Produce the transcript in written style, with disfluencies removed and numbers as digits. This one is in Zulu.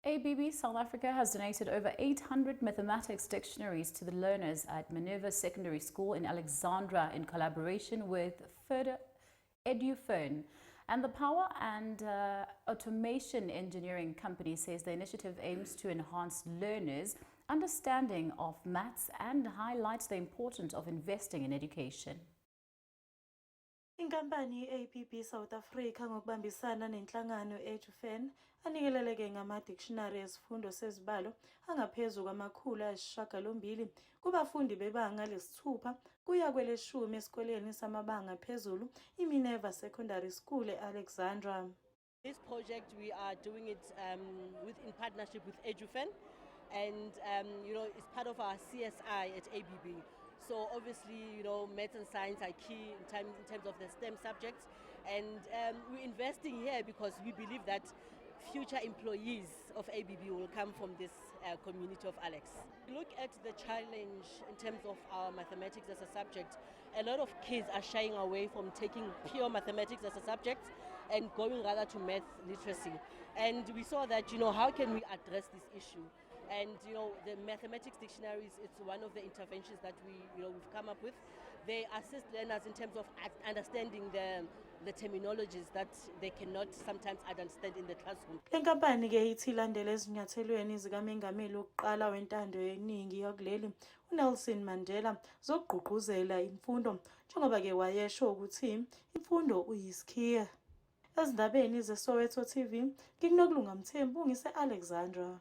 ABB South Africa has donated over 800 mathematics dictionaries to the learners at Minerva Secondary School in Alexandra in collaboration with Further EduFern. And the Power and Automation Engineering Company says the initiative aims to enhance learners' understanding of maths and highlights the importance of investing in education. Inkampani i-ABB South Africa ngokubambisana nenhlangano EduFern anikeleleke ngama-dictionary esifundo sezibalo angaphezu kwama-800 kubafundi bebanga lesithupha kuya kweleshumi esikoleni samabanga aphezulu iMinerva Secondary School e-Alexandra. This project we are doing it in partnership with EduFern, and it's part of our CSI at ABB. So obviously, maths and science are key in terms of the STEM subjects, and we're investing here because we believe that future employees of ABB will come from this community of Alex. Look at the challenge in terms of our mathematics as a subject. A lot of kids are shying away from taking pure mathematics as a subject and going rather to math literacy. And we saw that, how can we address this issue? And the mathematics dictionaries, it's one of the interventions that we've come up with. They assist learners in terms of understanding the terminologies that they cannot sometimes understand in the classroom. Le nkampani ke ithi ilandela ezinyathelweni zikamengameli wokuqala wentando yeningi yakuleli uNelson Mandela zokugqugquzela imfundo njengoba ke wayesho ukuthi imfundo uyisikhiya. Ezindabeni zeSoweto TV, ngikunokulunga Mthembu ngise Alexandra.